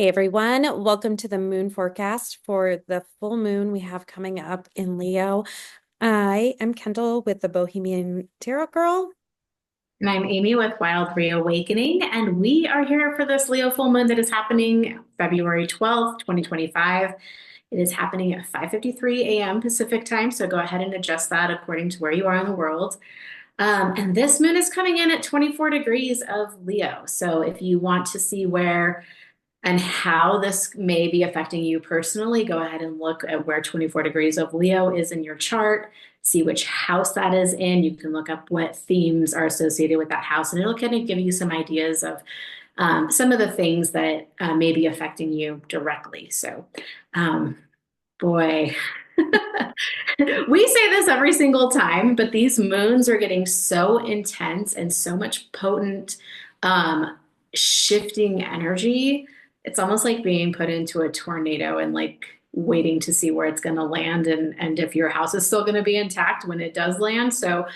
Hey everyone, welcome to the moon forecast for the full moon we have coming up in Leo. I am Kendall with the Bohemian Tarot Girl. And I'm Amy with Wild Reawakening, and we are here for this Leo full moon that is happening February 12th, 2025. It is happening at 5:53 a.m. Pacific time, so go ahead and adjust that according to where you are in the world. And this moon is coming in at 24 degrees of Leo. So if you want to see where and how this may be affecting you personally, go ahead and look at where 24 degrees of Leo is in your chart, see which house that is in. You can look up what themes are associated with that house, and it'll kind of give you some ideas of some of the things that may be affecting you directly. So, um, boy, we say this every single time, but these moons are getting so intense and so much potent, um, shifting energy. It's almost like being put into a tornado and like waiting to see where it's going to land and if your house is still going to be intact when it does land. So,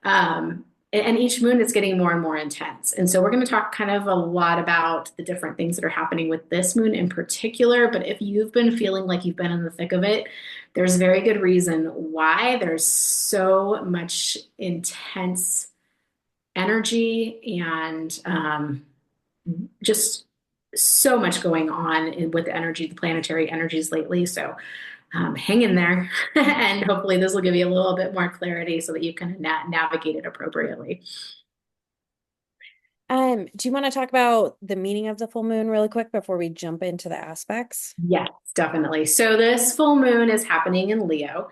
and each moon is getting more and more intense. And so we're going to talk kind of a lot about the different things that are happening with this moon in particular. But if you've been feeling like you've been in the thick of it, there's very good reason why there's so much intense energy and just so much going on with the energy, the planetary energies lately. So hang in there, and hopefully this will give you a little bit more clarity so that you can navigate it appropriately. Do you want to talk about the meaning of the full moon really quick before we jump into the aspects? Yes, definitely. So this full moon is happening in Leo.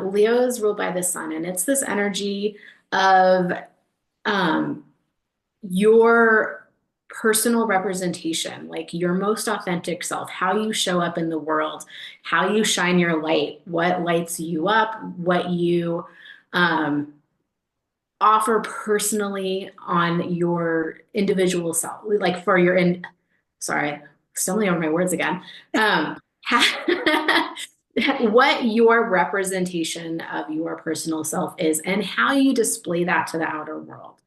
Leo is ruled by the sun, and it's this energy of um, your personal representation, like your most authentic self, how you show up in the world, how you shine your light, what lights you up, what you um, offer personally on your individual self, like for your sorry, stumbling over my words again. Um, what your representation of your personal self is and how you display that to the outer world.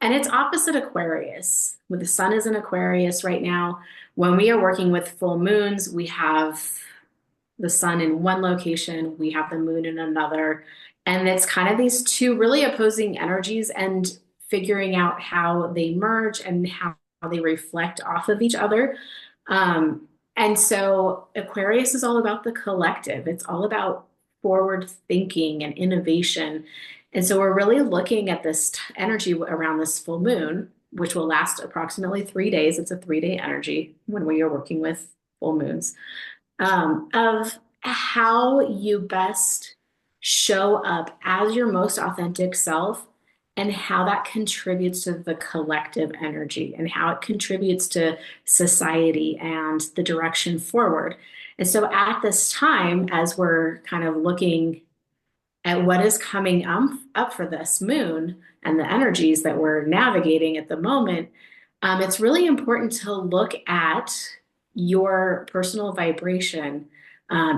And it's opposite Aquarius. With the sun is in Aquarius right now. When we are working with full moons, we have the sun in one location, we have the moon in another. And it's kind of these two really opposing energies and figuring out how they merge and how they reflect off of each other. And so Aquarius is all about the collective, it's all about forward thinking and innovation. And so we're really looking at this energy around this full moon, which will last approximately 3 days. It's a 3 day energy when we are working with full moons, of how you best show up as your most authentic self and how that contributes to the collective energy and how it contributes to society and the direction forward. And so at this time, as we're kind of looking at what is coming up for this moon and the energies that we're navigating at the moment, it's really important to look at your personal vibration,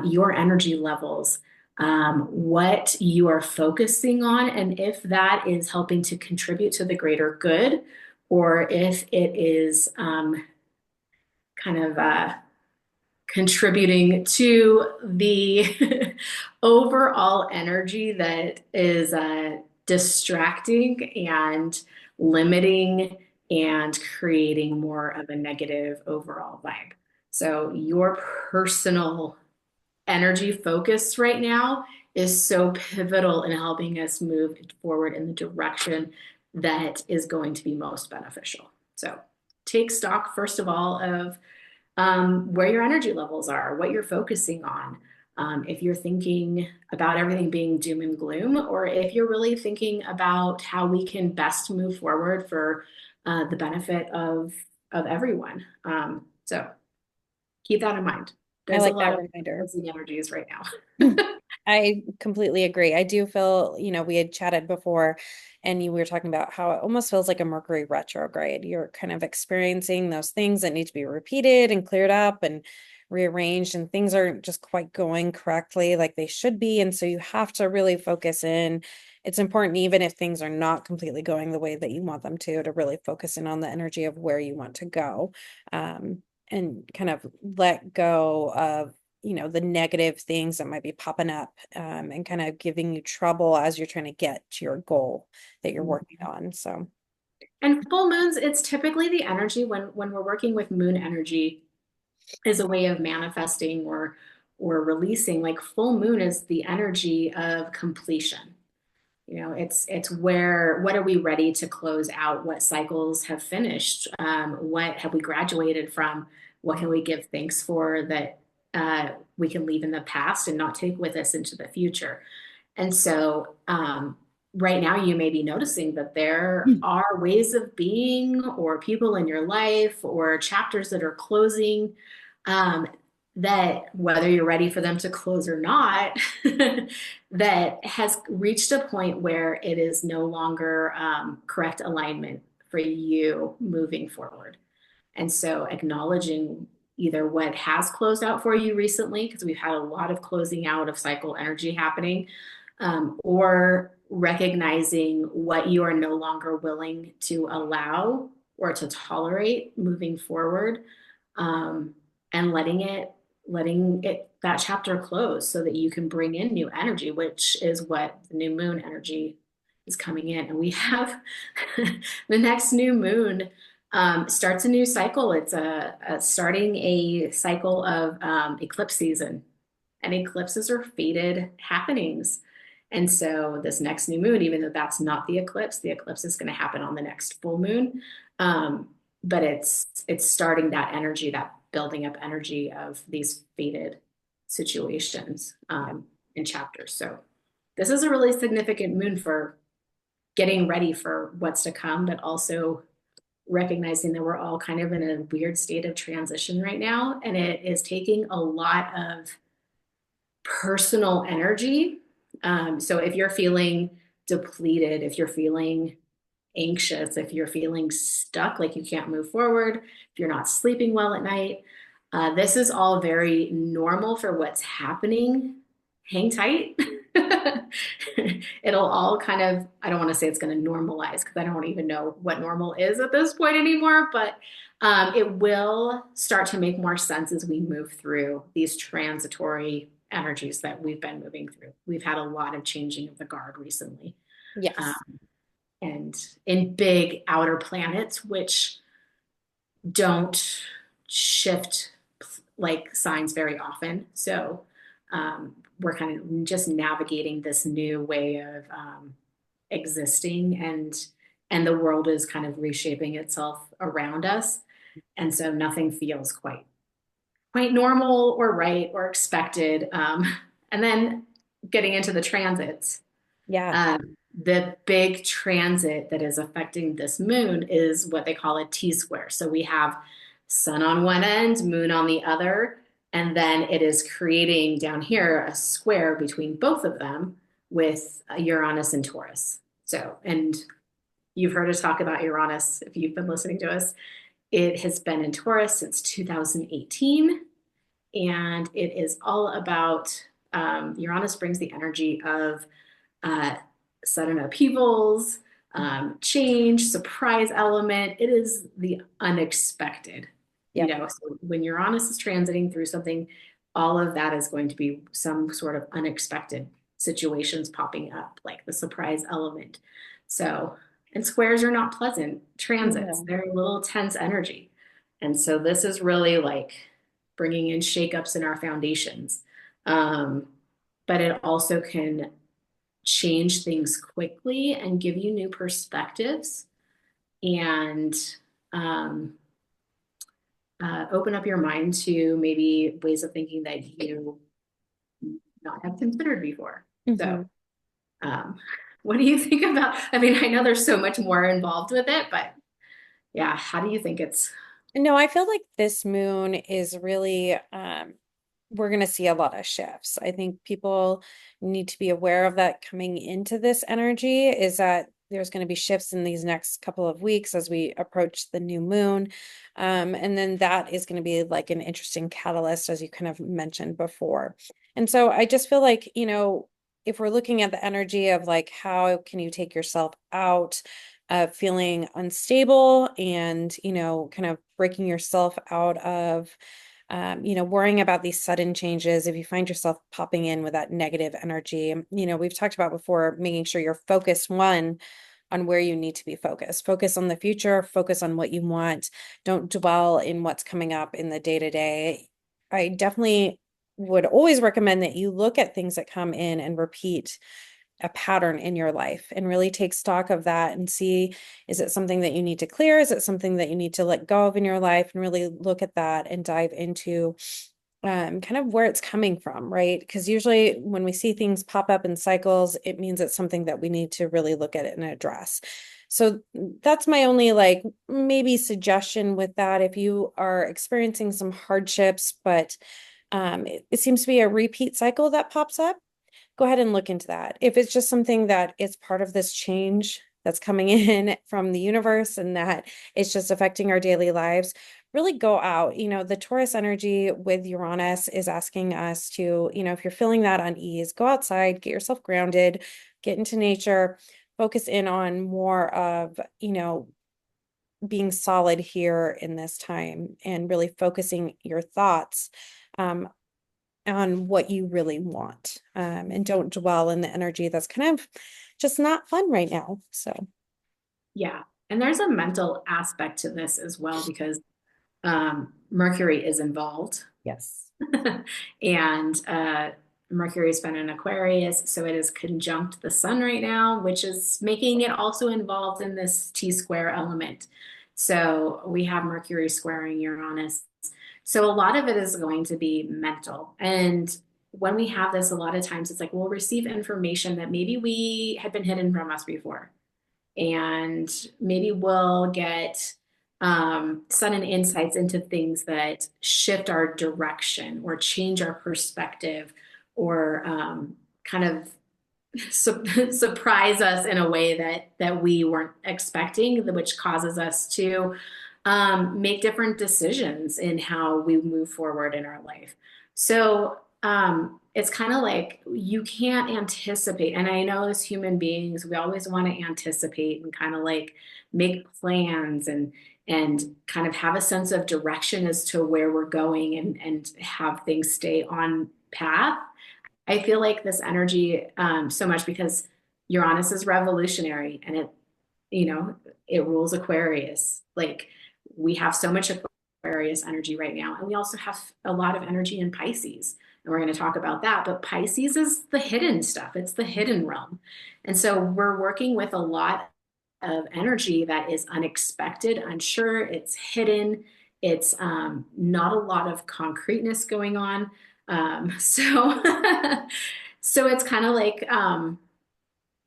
your energy levels, what you are focusing on, and if that is helping to contribute to the greater good, or if it is kind of contributing to the overall energy that is distracting and limiting and creating more of a negative overall vibe. So, your personal energy focus right now is so pivotal in helping us move forward in the direction that is going to be most beneficial. So, take stock, first of all, of where your energy levels are, what you're focusing on. If you're thinking about everything being doom and gloom, or if you're really thinking about how we can best move forward for the benefit of everyone. So keep that in mind. I There's a like lot that of reminder. opposing energies right now. I completely agree. I do feel, we had chatted before and we were talking about how it almost feels like a Mercury retrograde. You're kind of experiencing those things that need to be repeated and cleared up and rearranged, and things aren't just quite going correctly like they should be. And so you have to really focus in. It's important, even if things are not completely going the way that you want them to really focus in on the energy of where you want to go. and kind of let go of, the negative things that might be popping up, and kind of giving you trouble as you're trying to get to your goal that you're working on. So, And full moons, it's typically the energy when we're working with moon energy is a way of manifesting or releasing. Like full moon is the energy of completion. It's where what are we ready to close out? What cycles have finished? What have we graduated from? What can we give thanks for that we can leave in the past and not take with us into the future? And so, right now, you may be noticing that there are ways of being, or people in your life, or chapters that are closing, um, that whether you're ready for them to close or not, that has reached a point where it is no longer correct alignment for you moving forward. And so acknowledging either what has closed out for you recently, because we've had a lot of closing out of cycle energy happening, or recognizing what you are no longer willing to allow or to tolerate moving forward, um, and letting it that chapter close so that you can bring in new energy, which is what the new moon energy is coming in. And we have the next new moon starts a new cycle. It's a starting a cycle of eclipse season, and eclipses are fated happenings. And so this next new moon, even though that's not the eclipse is going to happen on the next full moon. Um, but it's starting that energy, that building up energy of these fated situations, yeah, in chapters. So this is a really significant moon for getting ready for what's to come, but also recognizing that we're all kind of in a weird state of transition right now, and it is taking a lot of personal energy. So if you're feeling depleted, if you're feeling anxious, if you're feeling stuck, like you can't move forward, if you're not sleeping well at night, this is all very normal for what's happening. Hang tight. It'll all kind of, I don't want to say it's going to normalize because I don't even know what normal is at this point anymore, but it will start to make more sense as we move through these transitory energies that we've been moving through. We've had a lot of changing of the guard recently. yes, Um, and in big outer planets, which don't shift like signs very often. So we're kind of just navigating this new way of existing, and the world is kind of reshaping itself around us. And so nothing feels quite normal or right or expected. And then getting into the transits. yeah, The big transit that is affecting this moon is what they call a T square. So we have sun on one end, moon on the other, and then it is creating down here a square between both of them with Uranus and Taurus. So, and you've heard us talk about Uranus if you've been listening to us. It has been in Taurus since 2018, and it is all about Uranus brings the energy of uh, sudden upheavals, change, surprise element. It is the unexpected. yep, So when Uranus is transiting through something, all of that is going to be some sort of unexpected situations popping up, like the surprise element. So, and squares are not pleasant transits, no, they're a little tense energy. And so this is really like bringing in shakeups in our foundations. Um, but it also can change things quickly and give you new perspectives, and um, open up your mind to maybe ways of thinking that you not have considered before. So, hmm. um, what do you think about? I mean, I know there's so much more involved with it, but yeah, how do you think it's? No, I feel like this moon is really, we're going to see a lot of shifts. I think people need to be aware of that coming into this energy, is that there's going to be shifts in these next couple of weeks as we approach the new moon. And then that is going to be like an interesting catalyst, as you kind of mentioned before. And so I just feel like, if we're looking at the energy of like, how can you take yourself out? feeling unstable and, kind of breaking yourself out of, worrying about these sudden changes. If you find yourself popping in with that negative energy, we've talked about before, making sure you're focused, one, on where you need to be focused. Focus on the future, focus on what you want. Don't dwell in what's coming up in the day to day. I definitely would always recommend that you look at things that come in and repeat a pattern in your life and really take stock of that and see, is it something that you need to clear? Is it something that you need to let go of in your life? And really look at that and dive into kind of where it's coming from, right? Because usually when we see things pop up in cycles, it means it's something that we need to really look at it and address. So that's my only like maybe suggestion with that. If you are experiencing some hardships, but it seems to be a repeat cycle that pops up, go ahead and look into that. If it's just something that is part of this change that's coming in from the universe and that it's just affecting our daily lives, really go out. The Taurus energy with Uranus is asking us to, if you're feeling that unease, go outside, get yourself grounded, get into nature, focus in on more of, being solid here in this time and really focusing your thoughts um, on what you really want, and don't dwell in the energy that's kind of just not fun right now. So, Yeah. And there's a mental aspect to this as well because Mercury is involved. yes. And Mercury's been in Aquarius, so it is conjunct the sun right now, which is making it also involved in this T square element. So we have Mercury squaring Uranus. So a lot of it is going to be mental. And when we have this, a lot of times it's like we'll receive information that maybe we had been hidden from us before. And maybe we'll get sudden insights into things that shift our direction or change our perspective or kind of surprise us in a way that we weren't expecting, which causes us to make different decisions in how we move forward in our life. So it's kind of like you can't anticipate. And I know as human beings, we always want to anticipate and kind of like make plans and kind of have a sense of direction as to where we're going and have things stay on path. I feel like this energy so much because Uranus is revolutionary and it rules Aquarius. Like we have so much Aquarius energy right now. And we also have a lot of energy in Pisces. And we're going to talk about that. But Pisces is the hidden stuff, it's the hidden realm. And so we're working with a lot of energy that is unexpected, unsure, it's hidden, it's not a lot of concreteness going on. So, so it's kind of like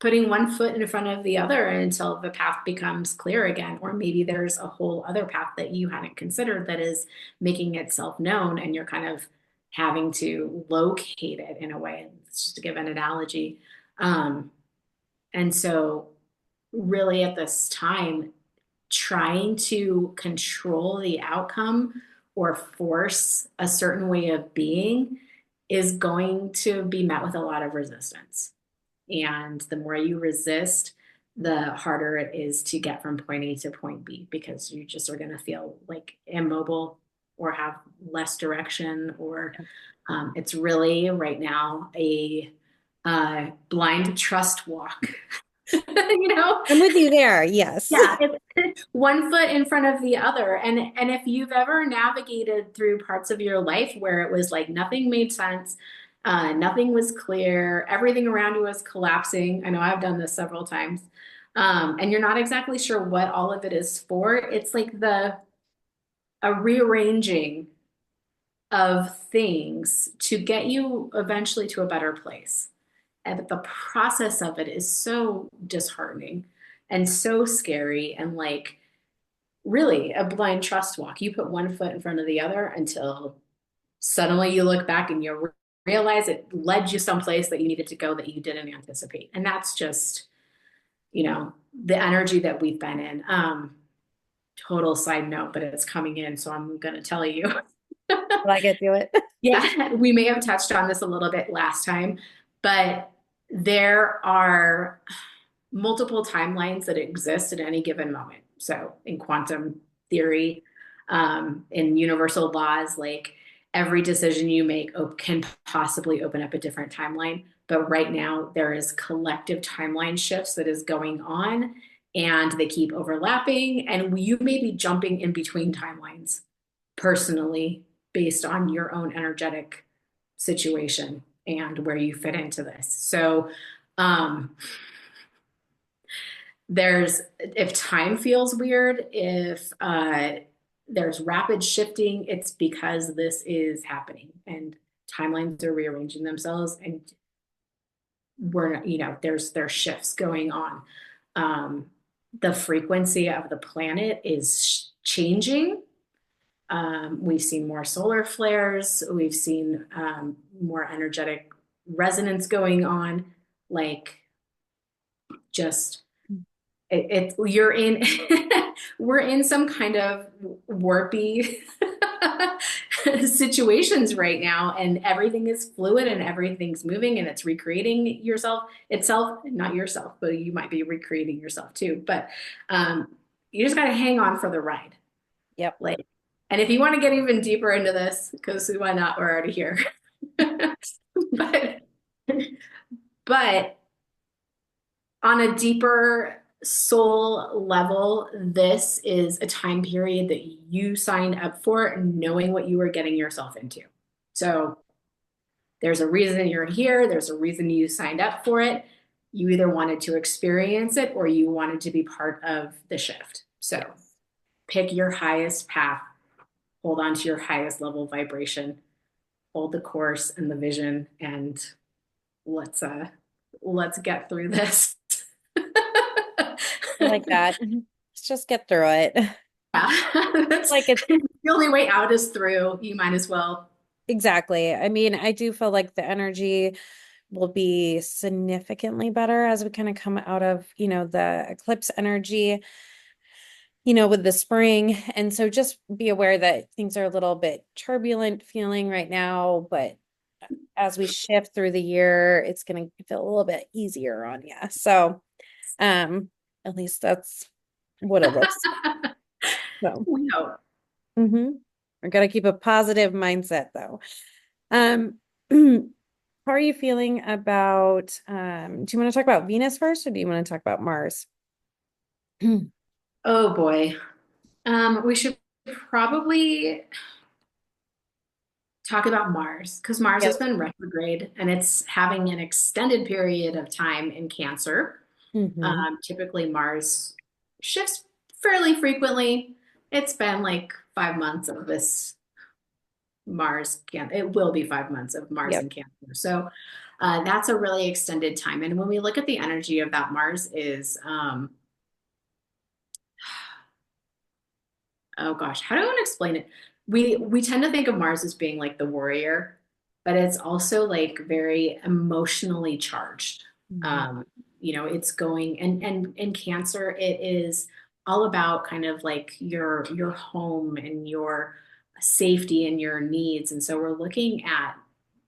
putting one foot in front of the other until the path becomes clear again. Or maybe there's a whole other path that you hadn't considered that is making itself known, and you're kind of having to locate it in a way. It's just to give an analogy. And so, really, at this time, trying to control the outcome or force a certain way of being is going to be met with a lot of resistance. And the more you resist, the harder it is to get from point A to point B because you just are going to feel like immobile or have less direction, or it's really right now a blind trust walk. you know I'm with you there. Yes. yeah, it's one foot in front of the other. And if you've ever navigated through parts of your life where it was like nothing made sense, nothing was clear, everything around you was collapsing. I know I've done this several times. And you're not exactly sure what all of it is for. It's like the a rearranging of things to get you eventually to a better place. But the process of it is so disheartening and so scary and like really a blind trust walk. You put one foot in front of the other until suddenly you look back and you realize it led you someplace that you needed to go that you didn't anticipate. And that's just, the energy that we've been in. Total side note, but it's coming in, so I'm going to tell you. I get to it. Yeah, we may have touched on this a little bit last time, but there are multiple timelines that exist at any given moment. So in quantum theory, in universal laws, like every decision you make can possibly open up a different timeline. But right now, there is collective timeline shifts that is going on, and they keep overlapping. And you may be jumping in between timelines personally based on your own energetic situation and where you fit into this. So, um, there's if time feels weird, if there's rapid shifting, it's because this is happening and timelines are rearranging themselves, and we're there's shifts going on. um the frequency of the planet is changing. We've seen more solar flares, we've seen more energetic resonance going on, like just you're in we're in some kind of warpy situations right now, and everything is fluid and everything's moving and it's recreating itself, not yourself, but you might be recreating yourself too. But um you just got to hang on for the ride, Yep. like. And if you want to get even deeper into this, because why not, we're already here. but but on a deeper soul level, this is a time period that you signed up for, knowing what you were getting yourself into. So there's a reason you're here, there's a reason you signed up for it. You either wanted to experience it or you wanted to be part of the shift. So Yes. pick your highest path, hold on to your highest level vibration, hold the course and the vision, and let's let's get through this. I like that. Let's just get through it. That's Like it's the only way out is through. You might as well. exactly. I mean, I do feel like the energy will be significantly better as we kind of come out of, the eclipse energy, with the spring. And so just be aware that things are a little bit turbulent feeling right now, but as we shift through the year, it's going to feel a little bit easier on you. So, um, at least that's what it looks. So, We hope. we're going to keep a positive mindset though. Um, how are you feeling about, do you want to talk about Venus first or do you want to talk about Mars? Oh boy. We should probably talk about Mars, because Mars has Yep. been retrograde and it's having an extended period of time in Cancer. Hmm. Typically, Mars shifts fairly frequently. It's been like 5 months of this Mars can it will be 5 months of Mars Yep. and Cancer. So that's a really extended time. And when we look at the energy of that Mars is oh gosh, how do I want to explain it? We tend to think of Mars as being like the warrior, but it's also like very emotionally charged. Mhm. Um, it's going and in Cancer, it is all about kind of like your home and your safety and your needs. And so we're looking at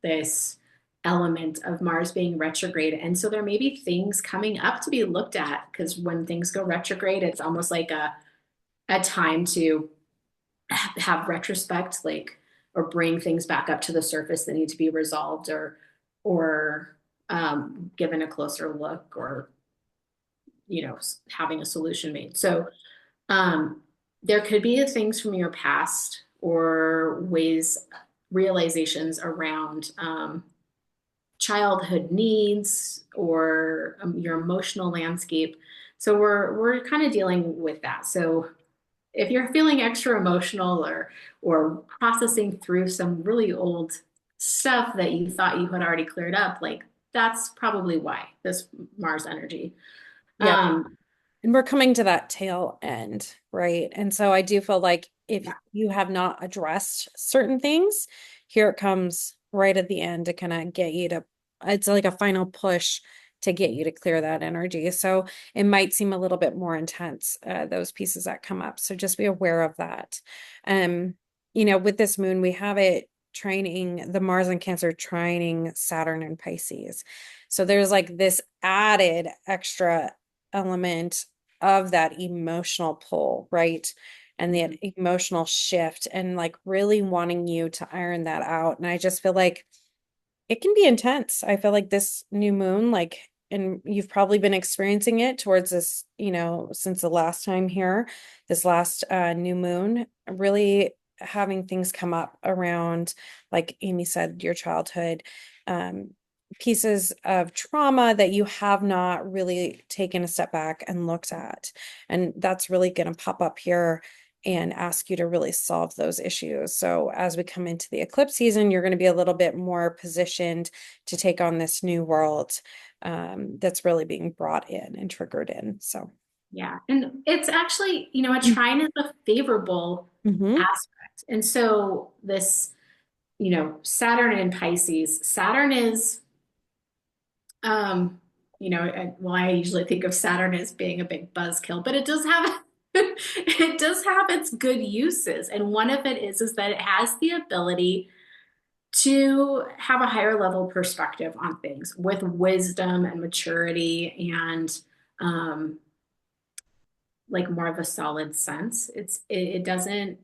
this element of Mars being retrograde. And so there may be things coming up to be looked at, because when things go retrograde, it's almost like a time to have retrospect, like, or bring things back up to the surface that need to be resolved, or given a closer look, or having a solution made. So um, there could be things from your past or ways, realizations around childhood needs, or your emotional landscape. So we're kind of dealing with that. So if you're feeling extra emotional, or processing through some really old stuff that you thought you had already cleared up, like that's probably why this Mars energy. Yep. Um, And we're coming to that tail end, right? And so I do feel like if yeah. you have not addressed certain things, here it comes right at the end to kind of get you to, it's like a final push to get you to clear that energy. So it might seem a little bit more intense, those pieces that come up. So just be aware of that. Um, with this moon, we have it training the Mars and Cancer trining Saturn and Pisces. So there's like this added extra element of that emotional pull, right? And Mhm. the emotional shift and like really wanting you to iron that out. And I just feel like it can be intense. I feel like this new moon, like, and you've probably been experiencing it towards this, since the last time here, this last new moon, really having things come up around, like Amy said, your childhood, um, pieces of trauma that you have not really taken a step back and looked at. And that's really going to pop up here and ask you to really solve those issues. So as we come into the eclipse season, you're going to be a little bit more positioned to take on this new world that's really being brought in and triggered in. So, Yeah. And it's actually, a trine is a favorable mm-hmm. aspect. And so this, Saturn in Pisces, Saturn is, um, well, I usually think of Saturn as being a big buzzkill, but it does have it does have its good uses. And one of it is that it has the ability to have a higher level perspective on things with wisdom and maturity and like more of a solid sense. It doesn't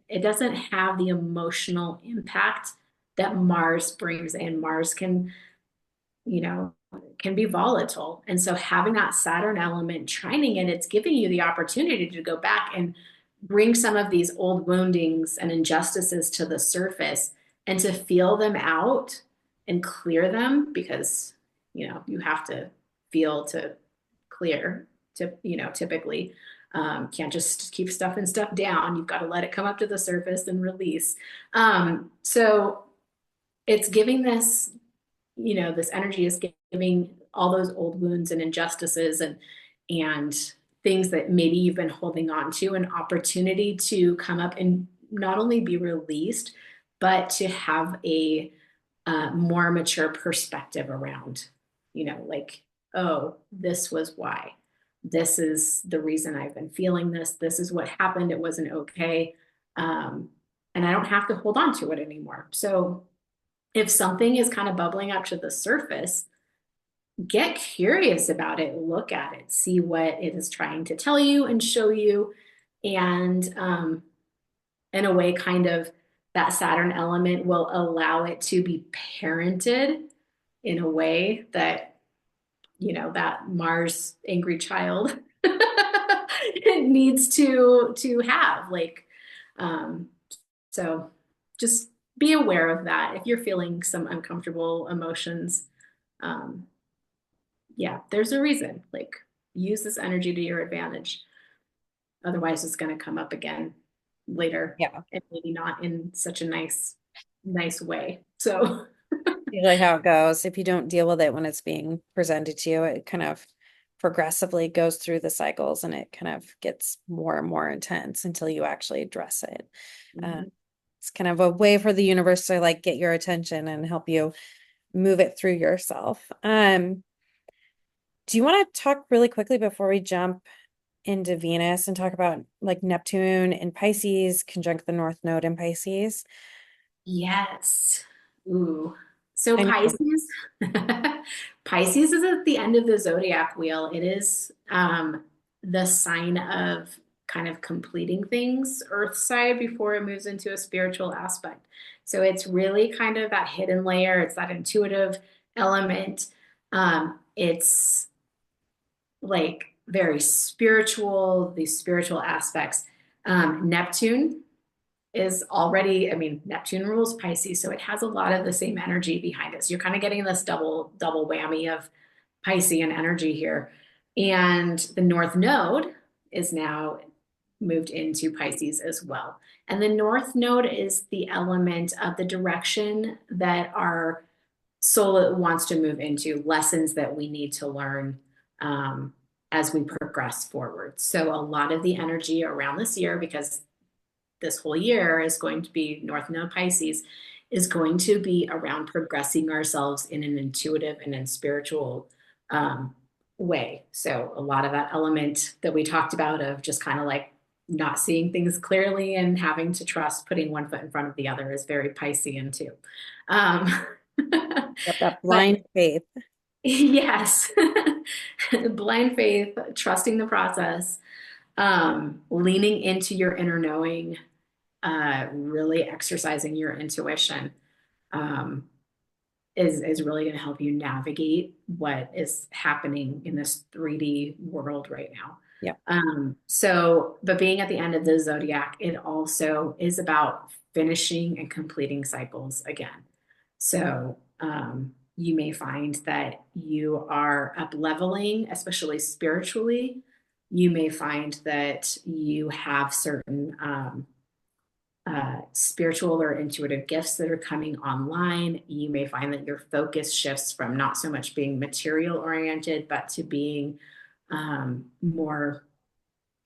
have the emotional impact that Mars brings in. Mars you know, can be volatile. And so having that Saturn element trining it, it's giving you the opportunity to go back and bring some of these old woundings and injustices to the surface and to feel them out and clear them because, you have to feel to clear to, typically. Can't just keep stuff and stuff down. You've got to let it come up to the surface and release. So it's giving this energy is giving all those old wounds and injustices and things that maybe you've been holding on to an opportunity to come up and not only be released, but to have a more mature perspective around, like, oh, this was why. This is the reason I've been feeling this. This is what happened. It wasn't okay. Um, and I don't have to hold on to it anymore. So if something is kind of bubbling up to the surface, get curious about it, look at it, see what it is trying to tell you and show you. And in a way, kind of that Saturn element will allow it to be parented in a way that, that Mars angry child it needs to have. Like, um, so just be aware of that. If you're feeling some uncomfortable emotions, um, yeah, there's a reason. Like, use this energy to your advantage. Otherwise, it's going to come up again later, Yeah. and maybe not in such a nice way. So, Usually how it goes. If you don't deal with it when it's being presented to you, it kind of progressively goes through the cycles and it kind of gets more and more intense until you actually address it. Uh, mhm. it's kind of a way for the universe to like get your attention and help you move it through yourself. Do you want to talk really quickly before we jump into Venus and talk about like Neptune in Pisces, conjunct the North Node in Pisces? Yes. Ooh. So I know. Pisces, Pisces is at the end of the zodiac wheel. It is the sign of kind of completing things, Earth side, before it moves into a spiritual aspect. So it's really kind of that hidden layer. It's that intuitive element. It's like very spiritual, these spiritual aspects. Neptune is already, I mean, Neptune rules Pisces, so it has a lot of the same energy behind it. So you're kind of getting this double whammy of Piscean energy here. And the North Node is now moved into Pisces as well. And the North Node is the element of the direction that our soul wants to move into, lessons that we need to learn as we progress forward. So a lot of the energy around this year, because this whole year is going to be North Node Pisces, is going to be around progressing ourselves in an intuitive and in spiritual way. So a lot of that element that we talked about of just kind of like not seeing things clearly and having to trust putting one foot in front of the other is very Piscean too. Um, Yep, that but blind faith. Yes. Blind faith, trusting the process, leaning into your inner knowing, really exercising your intuition. Um, is really going to help you navigate what is happening in this 3D world right now. Yeah. But being at the end of the zodiac, it also is about finishing and completing cycles again. So, you may find that you are up leveling, especially spiritually. You may find that you have certain spiritual or intuitive gifts that are coming online. You may find that your focus shifts from not so much being material oriented, but to being more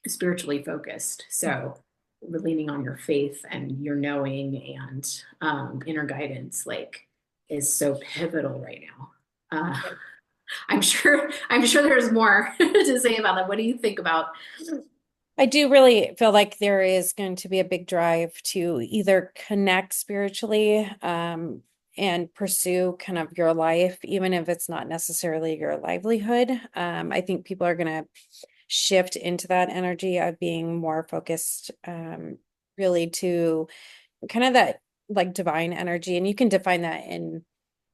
spiritually focused. So, we're leaning on your faith and your knowing and inner guidance, like, is so pivotal right now. I'm sure there's more to say about that. What do you think about? I do really feel like there is going to be a big drive to either connect spiritually, and pursue kind of your life, even if it's not necessarily your livelihood. I think people are going to shift into that energy of being more focused, really to kind of that like divine energy. And you can define that in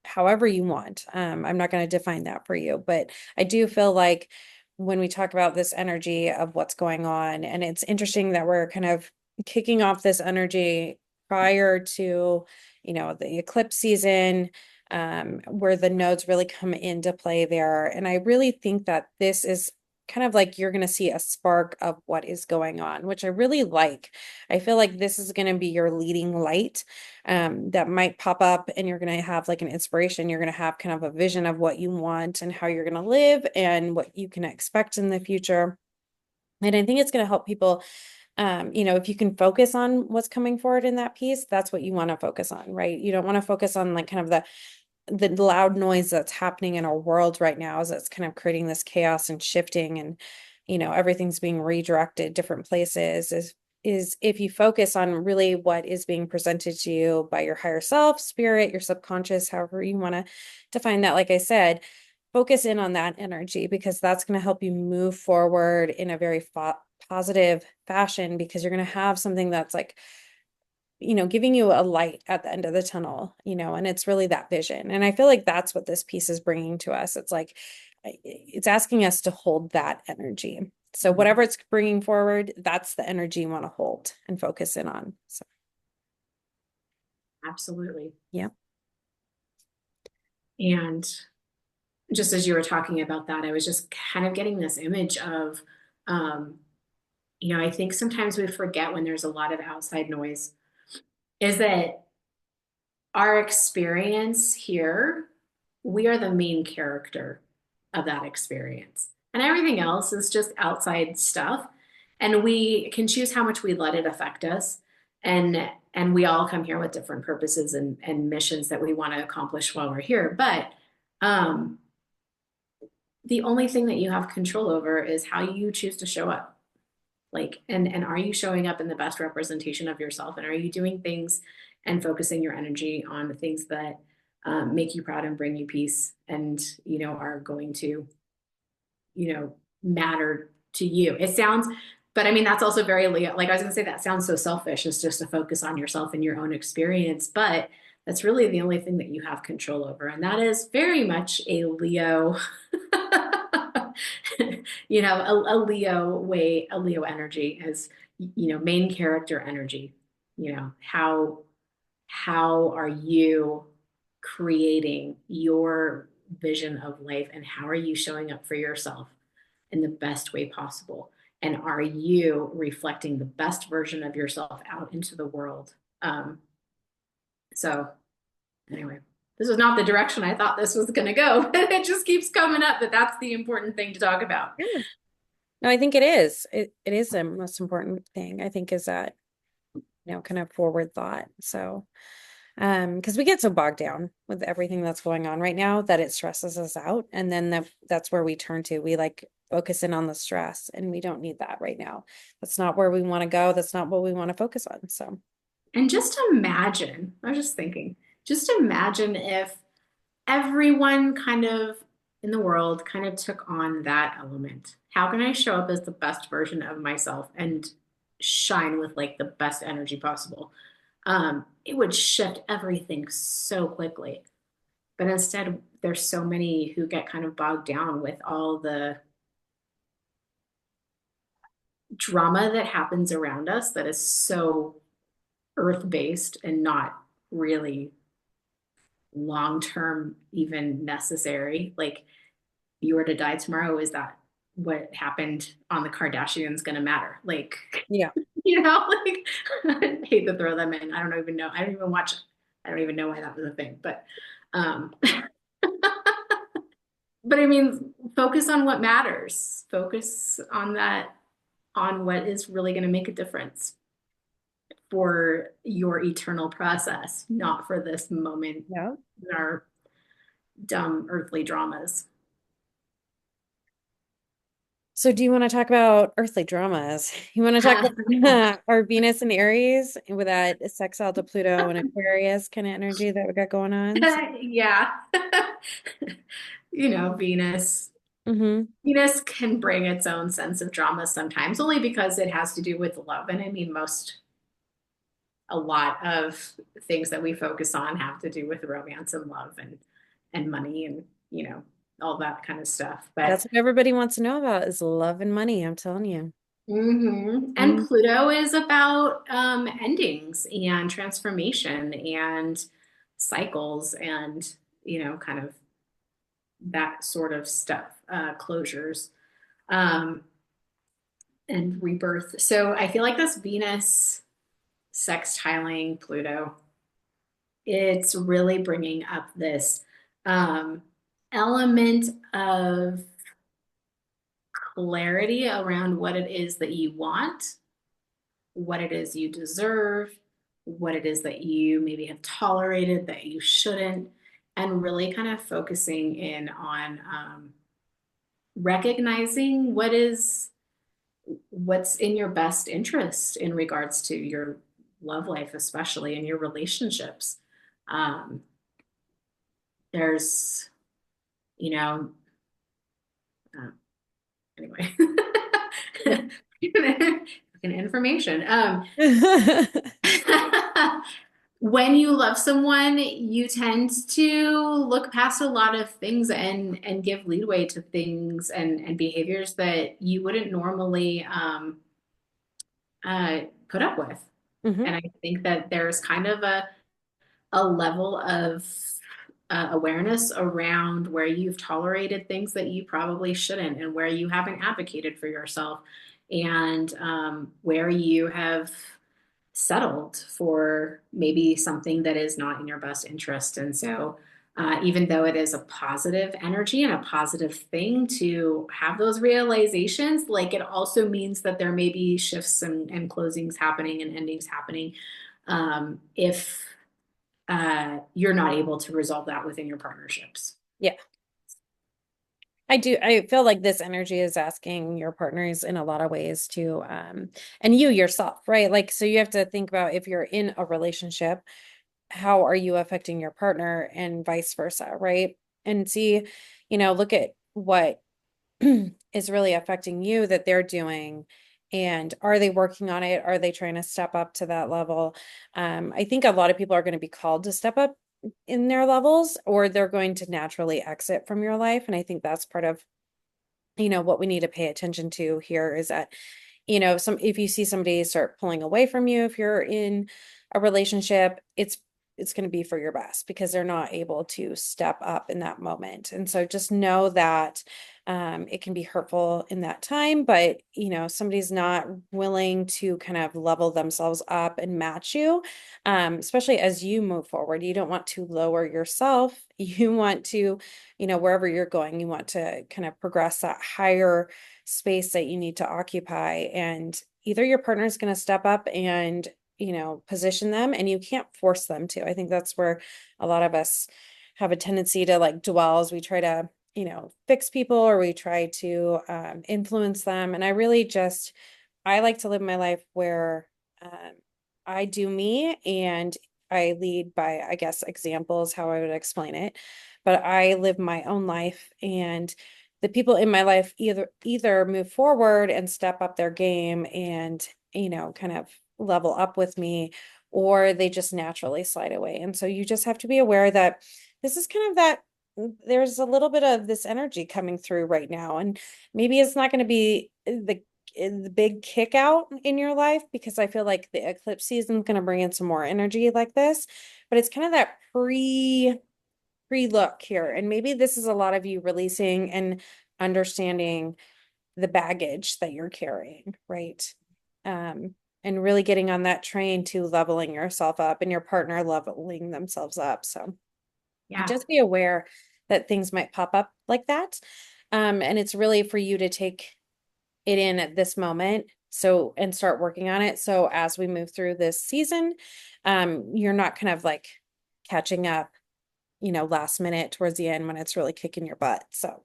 however you want. I'm not going to define that for you, but I do feel like when we talk about this energy of what's going on, and it's interesting that we're kind of kicking off this energy prior to, the eclipse season, where the nodes really come into play there. And I really think that this is kind of like you're going to see a spark of what is going on, which I really like. I feel like this is going to be your leading light, that might pop up, and you're going to have like an inspiration. You're going to have kind of a vision of what you want and how you're going to live and what you can expect in the future. And I think it's going to help people, if you can focus on what's coming forward in that piece, that's what you want to focus on, right? You don't want to focus on like kind of the loud noise that's happening in our world right now, as it's kind of creating this chaos and shifting, and everything's being redirected different places. Is if you focus on really what is being presented to you by your higher self, spirit, your subconscious, however you want to define that. Like I said, focus in on that energy, because that's going to help you move forward in a very positive fashion, because you're going to have something that's like, giving you a light at the end of the tunnel, and it's really that vision. And I feel like that's what this piece is bringing to us. It's like, it's asking us to hold that energy. So whatever it's bringing forward, that's the energy you want to hold and focus in on. So, Absolutely. yeah. And just as you were talking about that, I was just kind of getting this image of, um, I think sometimes we forget when there's a lot of outside noise, is that our experience here, we are the main character of that experience. And everything else is just outside stuff. And we can choose how much we let it affect us. And we all come here with different purposes and missions that we want to accomplish while we're here. But um, the only thing that you have control over is how you choose to show up. Like, and are you showing up in the best representation of yourself? And are you doing things and focusing your energy on the things that make you proud and bring you peace, and are going to matter to you? It sounds, but I mean, that's also very Leo. Like, I was gonna say, that sounds so selfish. It's just to focus on yourself and your own experience, but that's really the only thing that you have control over, and that is very much a Leo. A Leo way, a Leo energy is, main character energy. How are you creating your vision of life, and how are you showing up for yourself in the best way possible? And are you reflecting the best version of yourself out into the world? So anyway, this is not the direction I thought this was going to go. It just keeps coming up, but that's the important thing to talk about. Yeah. No, I think it is. It is the most important thing, I think, is that, kind of forward thought. So, because we get so bogged down with everything that's going on right now that it stresses us out. And then that's where we turn to. We like focus in on the stress, and we don't need that right now. That's not where we want to go. That's not what we want to focus on. So, And just imagine, I was just thinking, just imagine if everyone kind of in the world kind of took on that element? How can I show up as the best version of myself and shine with like the best energy possible? It would shift everything so quickly. But instead, there's so many who get kind of bogged down with all the drama that happens around us that is so earth based and not really long term even necessary. Like, you were to die tomorrow, is that what happened on the Kardashians going to matter? Like, Yeah. like, I hate to throw them in. I don't even know. I don't even watch. I don't even know why that was a thing. Um, but I mean, focus on what matters. Focus on that, on what is really going to make a difference for your eternal process, not for this moment Yeah. in our dumb earthly dramas. So do you want to talk about earthly dramas? You want to talk about our Venus and Aries with that sextile to Pluto and Aquarius kind of energy that we got going on? Yeah. Venus. Mm-hmm. Venus can bring its own sense of drama sometimes, only because it has to do with love. And I mean, a lot of things that we focus on have to do with romance and love and money and, all that kind of stuff. But That's what everybody wants to know about is love and money, I'm telling you. and Mm. Pluto is about endings and transformation and cycles and, kind of that sort of stuff, closures. Um, and rebirth. So I feel like this Venus sextiling Pluto, it's really bringing up this um, element of clarity around what it is that you want, what it is you deserve, what it is that you maybe have tolerated that you shouldn't, and really kind of focusing in on recognizing what's in your best interest in regards to your love life, especially in your relationships. Um, there's, you know, uh, anyway, information. When you love someone, you tend to look past a lot of things and give leeway to things and behaviors that you wouldn't normally put up with. Hmm. And I think that there's kind of a level of awareness around where you've tolerated things that you probably shouldn't, and where you haven't advocated for yourself, and where you have settled for maybe something that is not in your best interest. And so, even though it is a positive energy and a positive thing to have those realizations, like, it also means that there may be shifts and closings happening and endings happening, if you're not able to resolve that within your partnerships. Yeah. I do. I feel like this energy is asking your partners in a lot of ways to, and you yourself, right? Like, so you have to think about if you're in a relationship, how are you affecting your partner and vice versa, right? And see, look at what is really affecting you that they're doing. And are they working on it? Are they trying to step up to that level? I think a lot of people are going to be called to step up in their levels, or they're going to naturally exit from your life. And I think that's part of what we need to pay attention to here is that if you see somebody start pulling away from you, if you're in a relationship, it's going to be for your best because they're not able to step up in that moment. And so just know that it can be hurtful in that time, but somebody's not willing to kind of level themselves up and match you, especially as you move forward. You don't want to lower yourself. You want to, wherever you're going, you want to kind of progress that higher space that you need to occupy. And either your partner is going to step up and, position them, and you can't force them to. I think that's where a lot of us have a tendency to like dwell as we try to, fix people or we try to influence them. And I like to live my life where I do me. And I lead by, I guess, examples, how I would explain it. But I live my own life, and the people in my life either move forward and step up their game and, kind of level up with me, or they just naturally slide away. And so you just have to be aware that this is kind of that there's a little bit of this energy coming through right now. And maybe it's not going to be the big kick out in your life, because I feel like the eclipse season is going to bring in some more energy like this, but it's kind of that pre look here. And maybe this is a lot of you releasing and understanding the baggage that you're carrying, right? Um, and really getting on that train to leveling yourself up and your partner leveling themselves up. So Yeah. just be aware that things might pop up like that. And it's really for you to take it in at this moment. So, and start working on it. So as we move through this season, you're not kind of like catching up, last minute towards the end when it's really kicking your butt. So,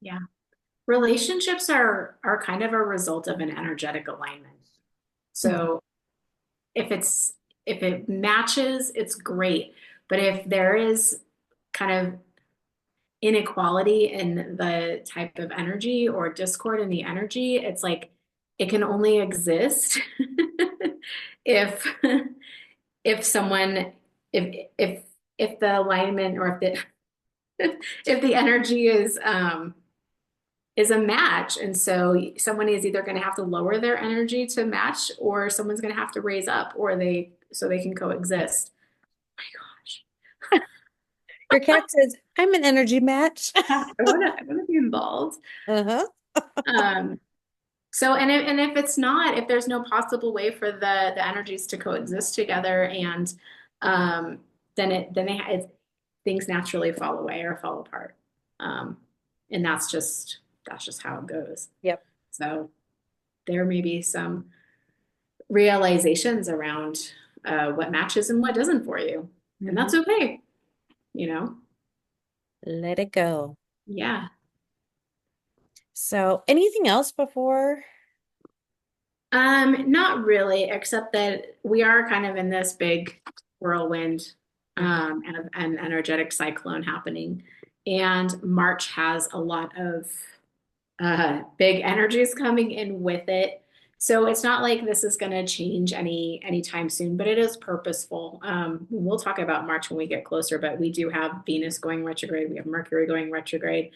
Yeah. Relationships are kind of a result of an energetic alignment. mhm. So if it matches, it's great. But if there is kind of inequality in the type of energy or discord in the energy, it's like it can only exist if if someone if the alignment or if the if the energy is a match. And so someone is either going to have to lower their energy to match, or someone's going to have to raise up, or they can coexist. Oh Your cat says, I'm an energy match. my gosh. I want to be involved. Uh-huh. Um, so and if it's not, if there's no possible way for the energies to coexist together, and um, then things naturally fall away or fall apart. Um, and that's just how it goes. Yep. So there may be some realizations around what matches and what doesn't for you. And Mhm. that's okay, you know? Let it go. Yeah. So, anything else before? Not really, except that we are kind of in this big whirlwind Mhm. and an energetic cyclone happening. And March has a lot of big energies coming in with it. So it's not like this is going to change anytime soon, but it is purposeful. We'll talk about March when we get closer, but we do have Venus going retrograde. We have Mercury going retrograde.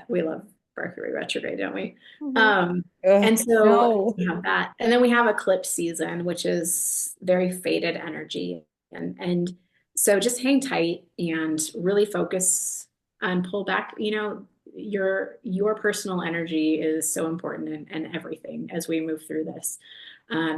We love Mercury retrograde, don't we? Mhm. Um, Ugh, and so no. we have that, and then we have eclipse season, which is very faded energy, and so just hang tight and really focus and pull back. You know, your personal energy is so important in everything as we move through this.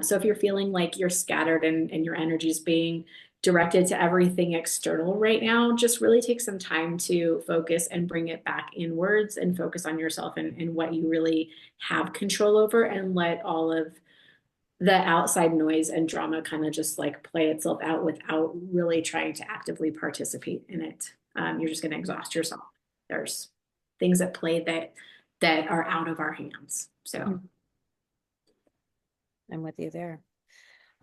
So if you're feeling like you're scattered and your energy is being directed to everything external right now, just really take some time to focus and bring it back inwards and focus on yourself and what you really have control over, and let all of the outside noise and drama kind of just like play itself out without really trying to actively participate in it. You're just going to exhaust yourself. There's things at play that are out of our hands. So Mhm. I'm with you there.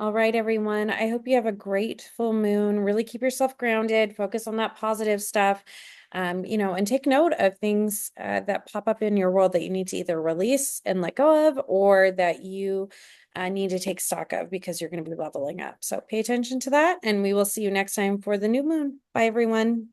All right, everyone. I hope you have a great full moon. Really keep yourself grounded, focus on that positive stuff, and take note of things that pop up in your world that you need to either release and let go of, or that you need to take stock of because you're going to be leveling up. So pay attention to that, and we will see you next time for the new moon. Bye, everyone.